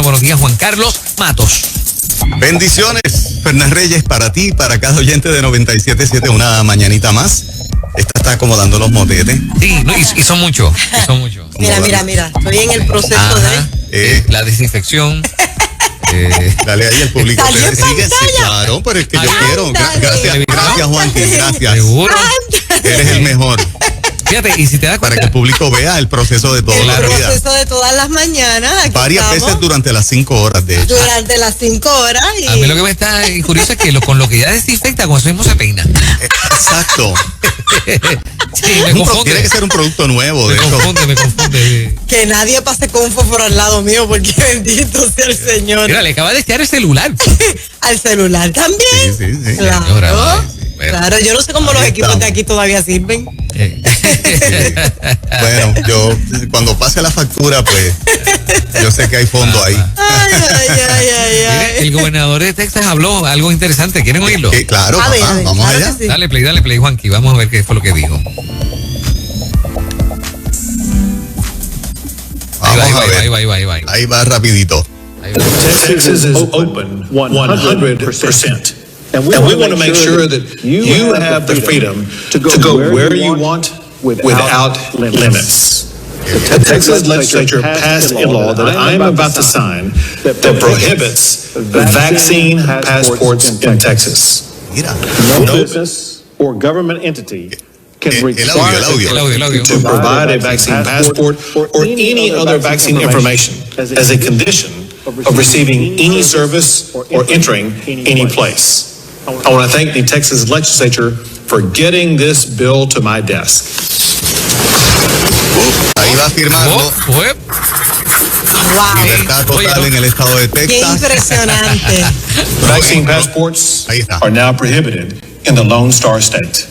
buenos días, Juan Carlos Matos. Bendiciones, Fernández Reyes, para ti, para cada oyente de 97.7, una mañanita más. Esta está acomodando los motetes. Sí, no, y son muchos, Mira, estoy en el proceso de... la desinfección. Dale ahí al público. Sí, claro, pero es que yo quiero. Gracias, Juanqui, gracias. Seguro. Eres el mejor. Fíjate, y si te das cuenta, para que el público vea el proceso de toda la vida. El proceso de todas las mañanas. Varias veces durante las 5 horas, de hecho. Durante las 5 horas. Y... a mí lo que me está curioso es que con lo que ya desinfecta, con eso mismo se peina. Exacto. Sí, me confunde. Tiene que ser un producto nuevo. Me confunde. Que nadie pase con un fósforo al lado mío, porque bendito sea el Señor. Mira, le acaba de echar el celular. Al celular también. Sí. Claro. Señora, Claro, yo no sé cómo los equipos de aquí todavía sirven. Bueno, yo cuando pase la factura, pues yo sé que hay fondo ahí. Mire, el gobernador de Texas habló algo interesante. ¿Quieren oírlo? Claro, a ver, vamos claro allá. Sí. Dale play, Juanqui. Vamos a ver qué fue lo que dijo. Ahí va rapidito. Texas is open 100%. And we want to make sure that you have the freedom to go where you want without limits. The Texas legislature passed a law that I'm about to sign that prohibits vaccine passports in Texas. Mira, No business or government entity can require el audio. to provide a vaccine passport or any other vaccine information as a condition of receiving any service or entering any place. I want to thank the Texas legislature for getting this bill to my desk. Ahí va firmando. Wow. Libertad total en el estado de Qué Texas. impresionante. Vaccine passports are now prohibited in the Lone Star State.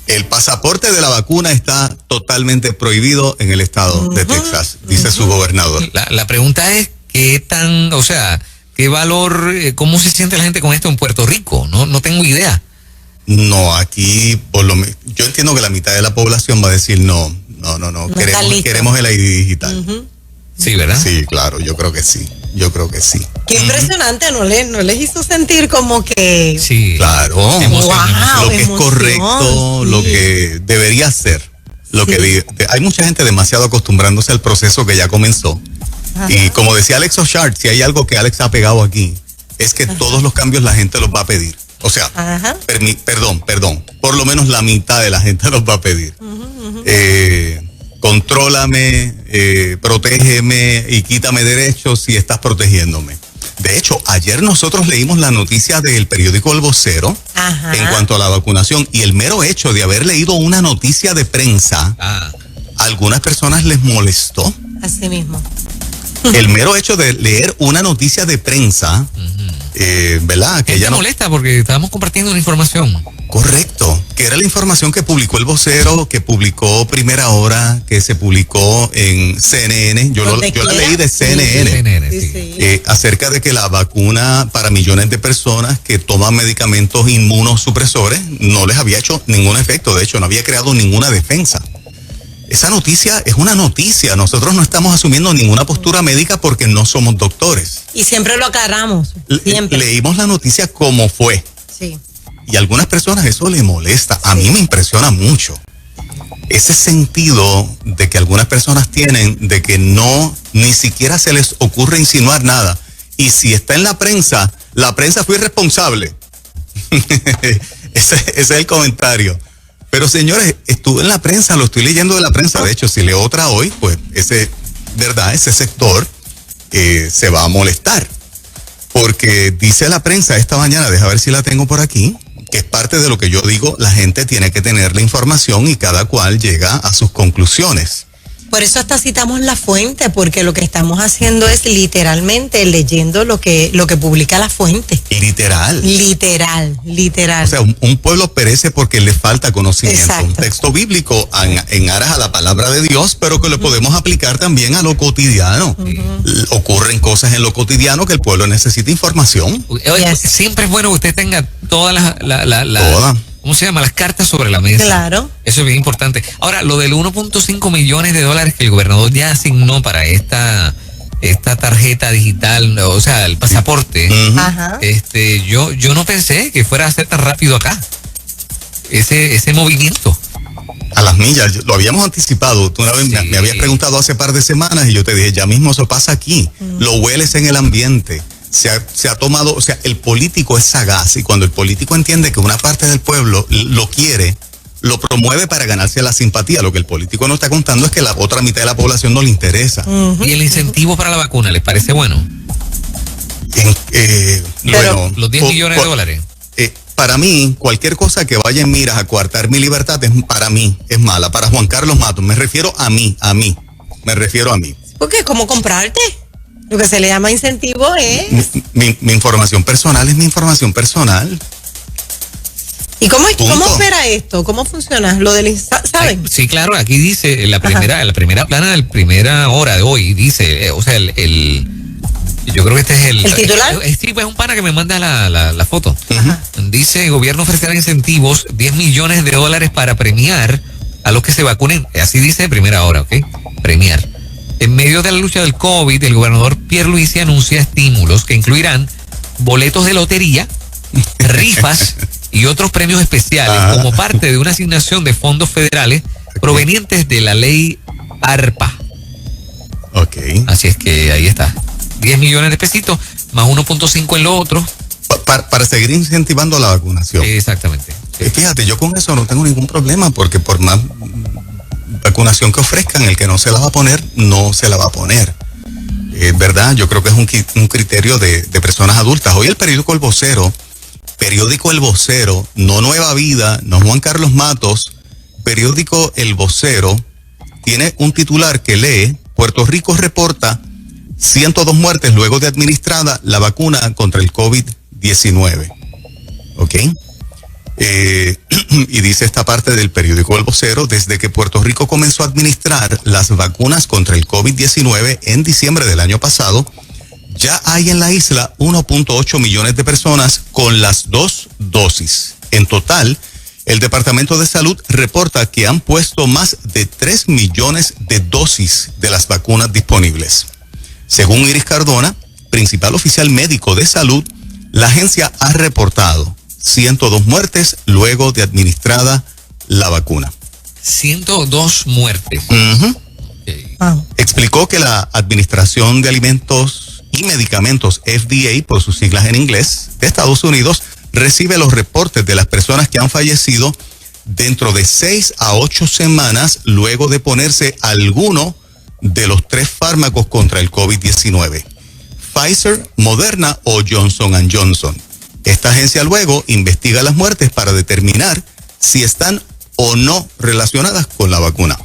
El pasaporte de la vacuna está totalmente prohibido en el estado de Texas, dice su gobernador. La pregunta es, ¿qué valor, cómo se siente la gente con esto en Puerto Rico? No tengo idea. No, aquí yo entiendo que la mitad de la población va a decir no, queremos el ID digital. Sí, ¿verdad? Sí, claro, yo creo que sí. Qué impresionante, ¿no les hizo sentir como que... Sí, claro. Wow, lo que es correcto, sí. Lo que debería ser. Hay mucha gente demasiado acostumbrándose al proceso que ya comenzó. Ajá. Y como decía Alex O'Shart, si hay algo que Alex ha pegado aquí, es que todos los cambios la gente los va a pedir. O sea, perdón, por lo menos la mitad de la gente los va a pedir. Contrólame, protégeme y quítame derechos si estás protegiéndome. De hecho, ayer nosotros leímos la noticia del periódico El Vocero en cuanto a la vacunación, y el mero hecho de haber leído una noticia de prensa, a algunas personas les molestó. Así mismo. El mero hecho de leer una noticia de prensa, ¿verdad? Que ella molesta porque estábamos compartiendo una información. Correcto, que era la información que publicó El Vocero, que publicó Primera Hora, que se publicó en CNN. Yo la leí de CNN. Acerca de que la vacuna para millones de personas que toman medicamentos inmunosupresores no les había hecho ningún efecto. De hecho, no había creado ninguna defensa. Esa noticia es una noticia. Nosotros no estamos asumiendo ninguna postura médica porque no somos doctores. Y siempre lo aclaramos. Siempre. Leímos la noticia como fue. Sí. Y a algunas personas eso les molesta. A mí me impresiona mucho ese sentido de que algunas personas tienen de que ni siquiera se les ocurre insinuar nada. Y si está en la prensa fue irresponsable. Ese es el comentario. Pero señores, estuve en la prensa, lo estoy leyendo de la prensa. De hecho, si leo otra hoy, pues ese sector se va a molestar. Porque dice la prensa esta mañana, deja ver si la tengo por aquí, que es parte de lo que yo digo, la gente tiene que tener la información y cada cual llega a sus conclusiones. Por eso hasta citamos la fuente, porque lo que estamos haciendo es literalmente leyendo lo que publica la fuente. Literal. Literal. O sea, un pueblo perece porque le falta conocimiento. Exacto. Un texto bíblico en aras a la palabra de Dios, pero que lo podemos aplicar también a lo cotidiano. Ocurren cosas en lo cotidiano que el pueblo necesita información. Siempre es bueno que usted tenga todas Todas. ¿cómo se llama? Las cartas sobre la mesa. Claro. Eso es bien importante. Ahora, lo del 1.5 millones de dólares que el gobernador ya asignó para esta esta tarjeta digital, o sea, el pasaporte, Ajá. yo no pensé que fuera a ser tan rápido acá, ese movimiento. A las millas, lo habíamos anticipado. Tú una vez me habías preguntado hace par de semanas y yo te dije, ya mismo eso pasa aquí. Lo hueles en el ambiente. Se ha tomado, o sea, el político es sagaz y cuando el político entiende que una parte del pueblo lo quiere, lo promueve para ganarse la simpatía. Lo que el político no está contando es que la otra mitad de la población no le interesa. ¿Y el incentivo para la vacuna les parece bueno? Bueno, los 10 millones de dólares. Para mí, cualquier cosa que vaya en miras a coartar mi libertad, para mí es mala. Para Juan Carlos Matos, me refiero a mí. Porque es como comprarte. Lo que se le llama incentivo es... Mi información personal es mi información personal. ¿Y cómo opera esto? ¿Cómo funciona? Lo del... ¿Saben? Sí, claro, aquí dice, en la primera plana del primera hora de hoy, dice, o sea, yo creo que este es ¿El titular? Sí, pues es un pana que me manda la foto. Ajá. Dice, el gobierno ofrecerá incentivos, 10 millones de dólares para premiar a los que se vacunen. Así dice primera hora, ¿ok? Premiar. En medio de la lucha del COVID, el gobernador Pierluisi anuncia estímulos que incluirán boletos de lotería, rifas y otros premios especiales como parte de una asignación de fondos federales provenientes de la ley ARPA. Ok. Así es que ahí está. 10 millones de pesitos más 1.5 en lo otro. Para seguir incentivando la vacunación. Exactamente. Fíjate, yo con eso no tengo ningún problema porque por más vacunación que ofrezcan, el que no se la va a poner, no se la va a poner. ¿Verdad? Yo creo que es un criterio de personas adultas. Hoy el periódico El Vocero, no Nueva Vida, no Juan Carlos Matos, periódico El Vocero, tiene un titular que lee, Puerto Rico reporta 102 muertes luego de administrada la vacuna contra el COVID-19. ¿Ok? Y dice esta parte del periódico El Vocero, desde que Puerto Rico comenzó a administrar las vacunas contra el COVID-19 en diciembre del año pasado, ya hay en la isla 1.8 millones de personas con las 2 dosis. En total, el Departamento de Salud reporta que han puesto más de 3 millones de dosis de las vacunas disponibles. Según Iris Cardona, principal oficial médico de salud, la agencia ha reportado 102 muertes luego de administrada la vacuna. 102 muertes. Okay. Explicó que la Administración de Alimentos y Medicamentos, FDA, por sus siglas en inglés, de Estados Unidos, recibe los reportes de las personas que han fallecido dentro de 6 a 8 semanas luego de ponerse alguno de los 3 fármacos contra el COVID-19, Pfizer, Moderna o Johnson & Johnson. Esta agencia luego investiga las muertes para determinar si están o no relacionadas con la vacuna.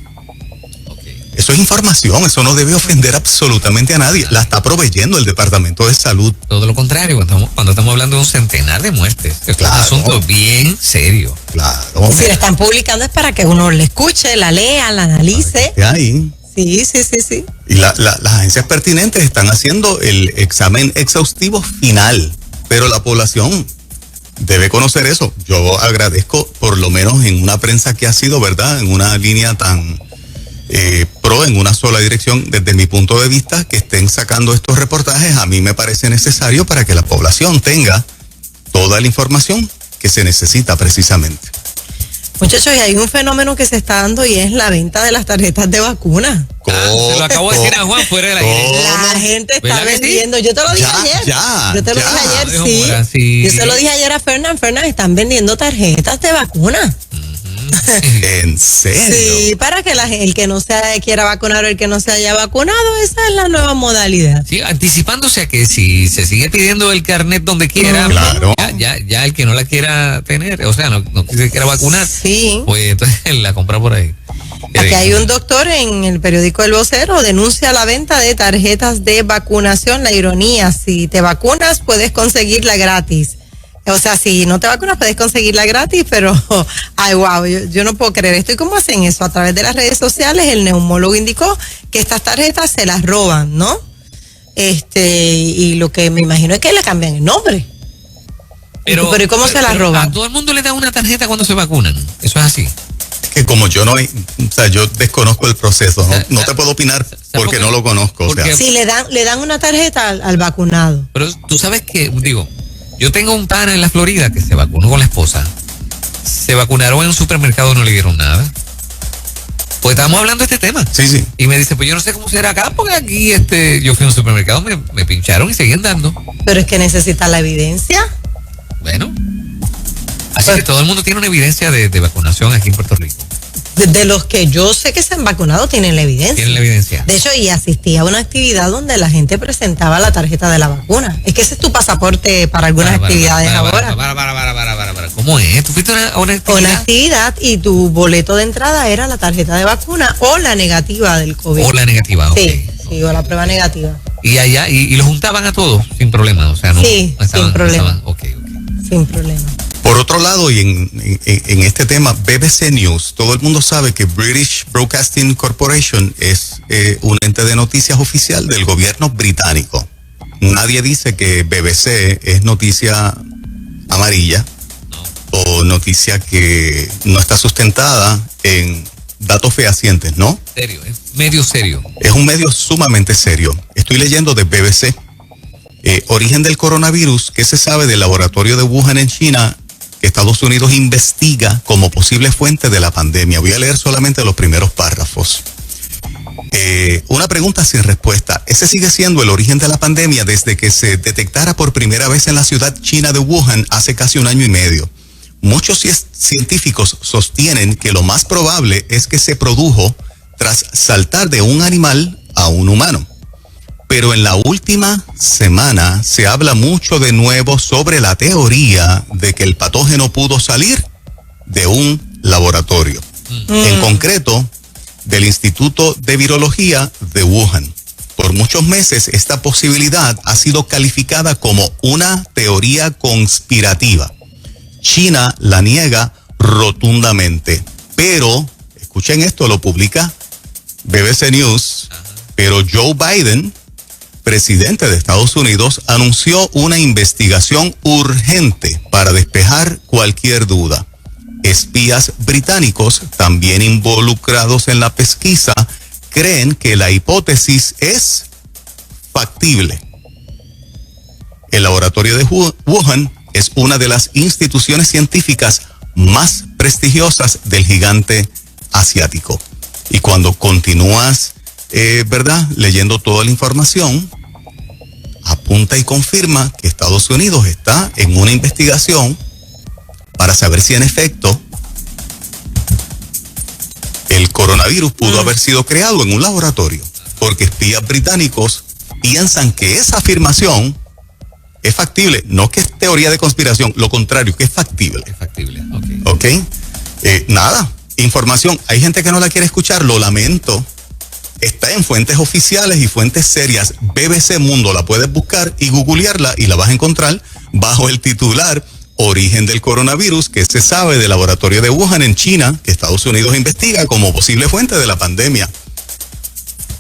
Eso es información, eso no debe ofender absolutamente a nadie. La está proveyendo el Departamento de Salud. Todo lo contrario, cuando estamos hablando de un centenar de muertes. Es un asunto bien serio. Claro. Si la están publicando es para que uno la escuche, la lea, la analice. Ahí. Sí. Y las agencias pertinentes están haciendo el examen exhaustivo final, pero la población debe conocer eso. Yo agradezco, por lo menos en una prensa que ha sido, ¿verdad?, en una línea tan pro, en una sola dirección, desde mi punto de vista, que estén sacando estos reportajes. A mí me parece necesario para que la población tenga toda la información que se necesita precisamente. Muchachos, y hay un fenómeno que se está dando y es la venta de las tarjetas de vacuna. Se lo acabo de decir a Juan fuera de la La gente está vendiendo. Sí? Yo te lo dije ayer. Yo te lo dije ayer, sí. Yo se lo dije ayer a Fernán, están vendiendo tarjetas de vacuna. ¿En serio? Sí, para que el que no se quiera vacunar o el que no se haya vacunado, esa es la nueva modalidad. Sí, anticipándose a que si se sigue pidiendo el carnet donde quiera, claro. ya el que no la quiera tener, o sea, no se quiera vacunar, sí, pues entonces la compra por ahí. Aquí hay un doctor en el periódico El Vocero, denuncia la venta de tarjetas de vacunación. La ironía, si te vacunas puedes conseguirla gratis. O sea, si no te vacunas puedes conseguirla gratis, pero, ay, wow, yo no puedo creer esto. ¿Y cómo hacen eso? A través de las redes sociales, el neumólogo indicó que estas tarjetas se las roban, ¿no? Y lo que me imagino es que le cambian el nombre. Pero ¿y cómo se las roban? A todo el mundo le dan una tarjeta cuando se vacunan. Eso es así. que como yo no, o sea, yo desconozco el proceso, no te puedo opinar porque no lo conozco. O sea. Sí, le dan una tarjeta al vacunado. Pero tú sabes que, digo, yo tengo un pana en la Florida que se vacunó con la esposa. Se vacunaron en un supermercado, no le dieron nada. Pues estábamos hablando de este tema. Sí. Y me dice, pues yo no sé cómo será acá, porque aquí yo fui a un supermercado, me pincharon y seguían dando. Pero es que necesita la evidencia. Bueno. Así que todo el mundo tiene una evidencia de vacunación aquí en Puerto Rico. De los que yo sé que se han vacunado tienen la evidencia. Tienen la evidencia. De hecho, y asistí a una actividad donde la gente presentaba la tarjeta de la vacuna. Es que ese es tu pasaporte para algunas actividades ahora. ¿Cómo es? ¿Tú fuiste a una actividad? Una actividad y tu boleto de entrada era la tarjeta de vacuna o la negativa del COVID. O la negativa, ok. Sí, o la prueba negativa. Y allá, y los juntaban a todos sin problema, o sea, no. Sí, sin problema. Okay. Sin problema. Por otro lado, y en este tema, BBC News, todo el mundo sabe que British Broadcasting Corporation es un ente de noticias oficial del gobierno británico. Nadie dice que BBC es noticia amarilla o noticia que no está sustentada en datos fehacientes, ¿no? Serio, es medio serio. Es un medio sumamente serio. Estoy leyendo de BBC. Origen del coronavirus, ¿qué se sabe del laboratorio de Wuhan en China? Estados Unidos investiga como posible fuente de la pandemia. Voy a leer solamente los primeros párrafos. Una pregunta sin respuesta. Ese sigue siendo el origen de la pandemia desde que se detectara por primera vez en la ciudad china de Wuhan hace casi 1 año y medio. Muchos científicos sostienen que lo más probable es que se produjo tras saltar de un animal a un humano. Pero en la última semana se habla mucho de nuevo sobre la teoría de que el patógeno pudo salir de un laboratorio. En concreto, del Instituto de Virología de Wuhan. Por muchos meses esta posibilidad ha sido calificada como una teoría conspirativa. China la niega rotundamente. Pero, escuchen esto, lo publica BBC News, pero Joe Biden, presidente de Estados Unidos, anunció una investigación urgente para despejar cualquier duda. Espías británicos, también involucrados en la pesquisa, creen que la hipótesis es factible. El laboratorio de Wuhan es una de las instituciones científicas más prestigiosas del gigante asiático. Y cuando continúas, ¿verdad?, leyendo toda la información, apunta y confirma que Estados Unidos está en una investigación para saber si en efecto el coronavirus pudo haber sido creado en un laboratorio, porque espías británicos piensan que esa afirmación es factible, no que es teoría de conspiración, lo contrario, que es factible. Es factible, ok. Nada, información, hay gente que no la quiere escuchar, lo lamento. Está en fuentes oficiales y fuentes serias. BBC Mundo, la puedes buscar y googlearla y la vas a encontrar bajo el titular Origen del coronavirus, que se sabe del laboratorio de Wuhan en China, que Estados Unidos investiga como posible fuente de la pandemia.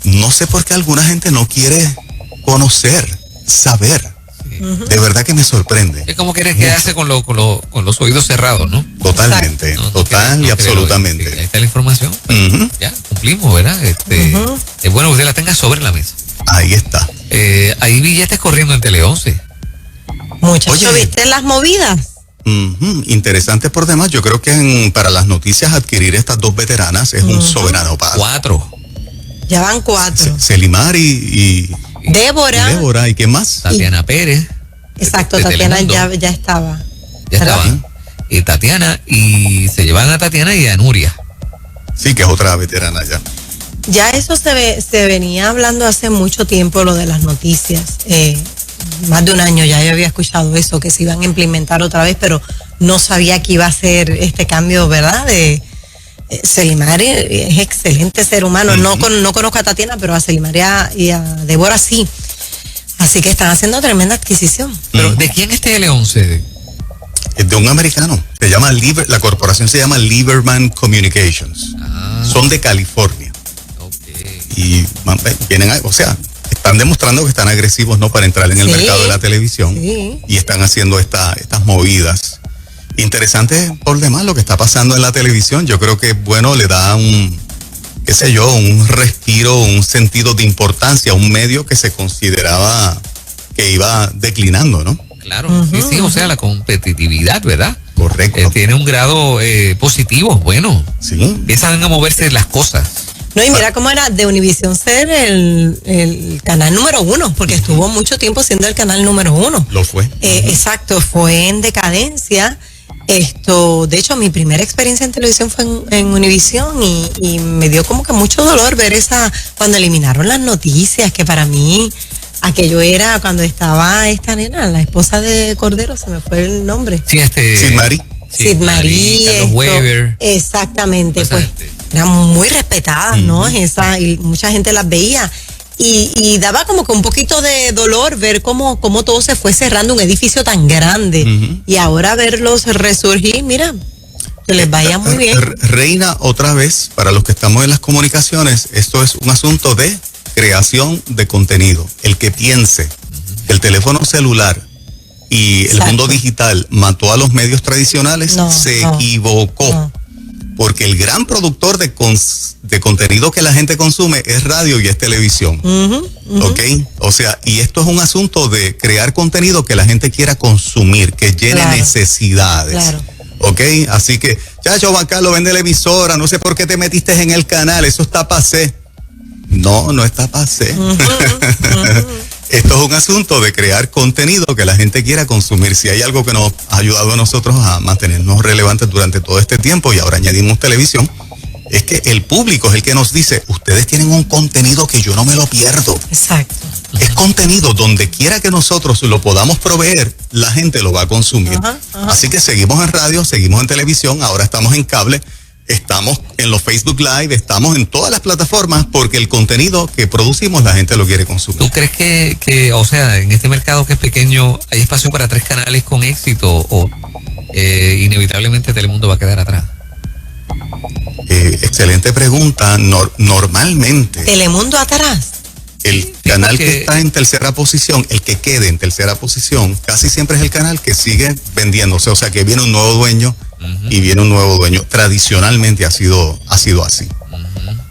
No sé por qué alguna gente no quiere conocer, saber. De verdad que me sorprende. Es como quieres quedarse con los oídos cerrados, ¿no? Totalmente, total y absolutamente. Ahí está la información. Ya, cumplimos, ¿verdad? Es bueno que usted la tenga sobre la mesa. Ahí está. Hay billetes corriendo en Tele 11. Muchachos, ¿viste las movidas? Interesante por demás. Yo creo que para las noticias adquirir estas dos veteranas es un soberano paso. 4. Ya van 4. Selimar y Débora. ¿Y qué más? Tatiana Pérez. Exacto, Tatiana ya estaba. Ya estaba. Y Tatiana, y se llevan a Tatiana y a Nuria. Sí, que es otra veterana ya. Ya eso se venía hablando hace mucho tiempo, lo de las noticias. Más de 1 año ya yo había escuchado eso, que se iban a implementar otra vez, pero no sabía que iba a ser este cambio, ¿verdad? Selimar es excelente ser humano. No conozco a Tatiana, pero a Selimar y a Débora sí. Así que están haciendo tremenda adquisición. Pero ¿de quién es Tele11? Es de un americano. La corporación se llama Lieberman Communications. Son de California. Y vienen, están demostrando que están agresivos, ¿no?, para entrar en el mercado de la televisión. Y están haciendo estas movidas. Interesante por demás lo que está pasando en la televisión. Yo creo que, bueno, le da un respiro, un sentido de importancia a un medio que se consideraba que iba declinando, ¿no? Claro, sí, o sea, la competitividad, ¿verdad? Correcto. Tiene un grado positivo, bueno. Sí. Empiezan a moverse las cosas. No, y mira cómo era de Univisión ser el canal número 1, porque estuvo mucho tiempo siendo el canal número 1. Lo fue. Exacto, fue en decadencia. De hecho, mi primera experiencia en televisión fue en Univisión y me dio como que mucho dolor ver cuando eliminaron las noticias, que para mí aquello era cuando estaba esta nena, la esposa de Cordero, se me fue el nombre. Sí, Sid Mari. Sid Mari, Carlos Weber. Exactamente, pues eran muy respetadas, ¿no? Y mucha gente las veía. Y daba como que un poquito de dolor ver cómo todo se fue cerrando, un edificio tan grande. Y ahora verlos resurgir, mira, que les vaya muy bien. Reina, otra vez, para los que estamos en las comunicaciones, esto es un asunto de creación de contenido. El que piense que el teléfono celular y el mundo digital mató a los medios tradicionales, se equivocó. No. Porque el gran productor de contenido que la gente consume es radio y es televisión. ¿Ok? O sea, y esto es un asunto de crear contenido que la gente quiera consumir, que llene necesidades. Claro. ¿Ok? Así que, chacho, Juan Carlos, vende la emisora, no sé por qué te metiste en el canal, eso está pasé. No está pasé. Esto es un asunto de crear contenido que la gente quiera consumir. Si hay algo que nos ha ayudado a nosotros a mantenernos relevantes durante todo este tiempo y ahora añadimos televisión, es que el público es el que nos dice, ustedes tienen un contenido que yo no me lo pierdo. Exacto. Es contenido donde quiera que nosotros lo podamos proveer, la gente lo va a consumir. Así que seguimos en radio, seguimos en televisión, ahora estamos en cable, estamos en los Facebook Live, estamos en todas las plataformas porque el contenido que producimos la gente lo quiere consumir. ¿Tú crees que o sea, en este mercado que es pequeño, hay espacio para 3 canales con éxito o inevitablemente Telemundo va a quedar atrás? Excelente pregunta. Normalmente. ¿Telemundo atrás? El canal que está en tercera posición, el que quede en tercera posición, casi siempre es el canal que sigue vendiéndose. O sea, que viene un nuevo dueño y viene un nuevo dueño. Tradicionalmente ha sido así.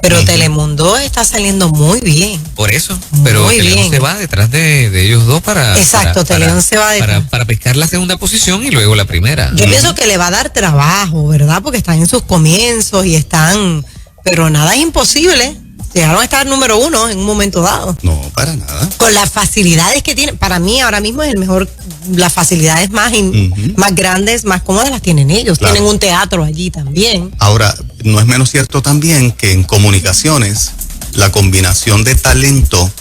Pero Telemundo está saliendo muy bien. Por eso, pero Teleón se va detrás de ellos dos para... Exacto, Teleón se va detrás. Para pescar la segunda posición y luego la primera. Yo pienso que le va a dar trabajo, ¿verdad? Porque están en sus comienzos y pero nada es imposible. Llegaron a estar número 1 en un momento dado. No, para nada. Con las facilidades que tienen. Para mí ahora mismo es el mejor. Las facilidades más grandes, más cómodas las tienen ellos. Claro. Tienen un teatro allí también. Ahora, no es menos cierto también que en comunicaciones la combinación de talento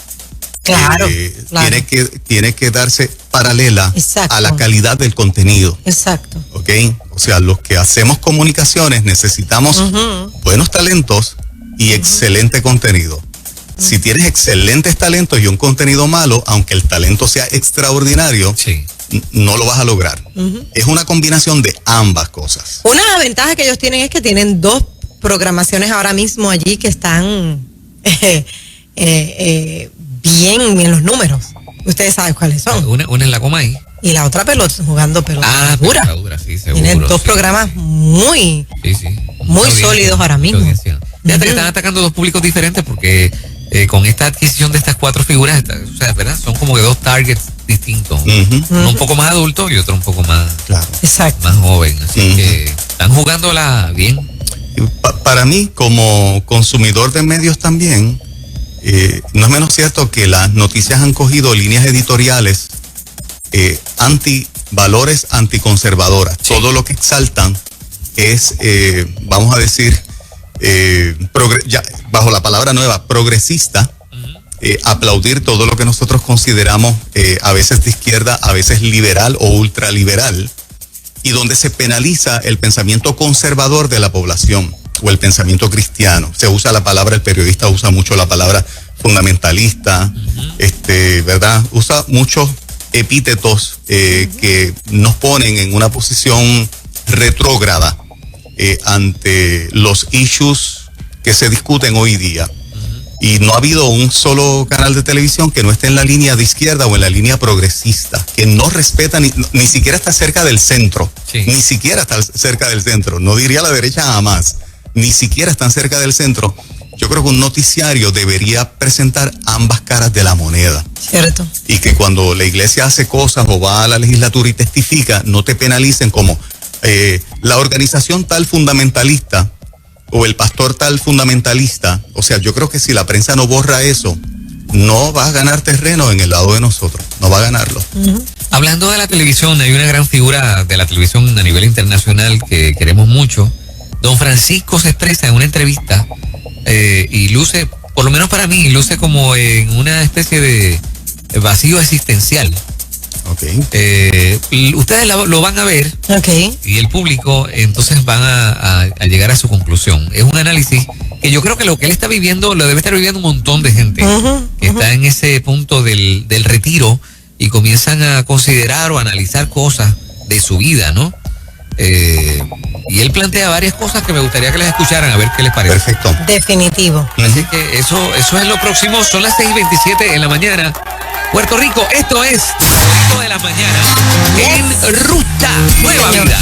tiene que darse paralela a la calidad del contenido. Exacto. ¿Ok? O sea, los que hacemos comunicaciones necesitamos buenos talentos y excelente contenido. Si tienes excelentes talentos y un contenido malo, aunque el talento sea extraordinario, no lo vas a lograr. Es una combinación de ambas cosas. Una ventaja que ellos tienen es que tienen 2 programaciones ahora mismo allí que están bien en los números. Ustedes saben cuáles son. Una en la Comay. Y la otra jugando pelota dura. Sí, seguro. Tienen 2 programas muy sólidos ahora mismo. Fíjate que están atacando 2 públicos diferentes porque con esta adquisición de estas 4 figuras, o sea, ¿verdad? Son como que 2 targets distintos. Uno un poco más adulto y otro un poco más, más joven. Así que están jugándola bien. Para mí, como consumidor de medios también, no es menos cierto que las noticias han cogido líneas editoriales valores anticonservadoras. Todo lo que exaltan es, vamos a decir, bajo la palabra nueva, progresista, aplaudir todo lo que nosotros consideramos a veces de izquierda, a veces liberal o ultraliberal, y donde se penaliza el pensamiento conservador de la población o el pensamiento cristiano. Se usa la palabra, el periodista usa mucho la palabra fundamentalista, ¿verdad? Usa muchos epítetos que nos ponen en una posición retrógrada ante los issues que se discuten hoy día. Y no ha habido un solo canal de televisión que no esté en la línea de izquierda o en la línea progresista, que no respeta ni siquiera está cerca del centro, sí. Ni siquiera está cerca del centro, no diría la derecha jamás, ni siquiera están cerca del centro. Yo creo que un noticiario debería presentar ambas caras de la moneda. Cierto. Y que cuando la iglesia hace cosas o va a la legislatura y testifica, no te penalicen como la organización tal fundamentalista o el pastor tal fundamentalista. O sea, yo creo que si la prensa no borra eso, no va a ganar terreno en el lado de nosotros, no va a ganarlo. Uh-huh. Hablando de la televisión, hay una gran figura de la televisión a nivel internacional que queremos mucho. Don Francisco se expresa en una entrevista y luce, por lo menos para mí, luce como en una especie de vacío existencial. Okay. Ustedes lo van a ver, okay, y el público entonces van a llegar a su conclusión. Es un análisis que yo creo que lo que él está viviendo lo debe estar viviendo un montón de gente que está en ese punto del retiro y comienzan a considerar o a analizar cosas de su vida, ¿no? Y él plantea varias cosas que me gustaría que les escucharan, a ver qué les parece. Perfecto. Definitivo. Así que eso es lo próximo. Son las 6:27 en la mañana. Puerto Rico, esto es Ritmo de la Mañana en Ruta Nueva Vida.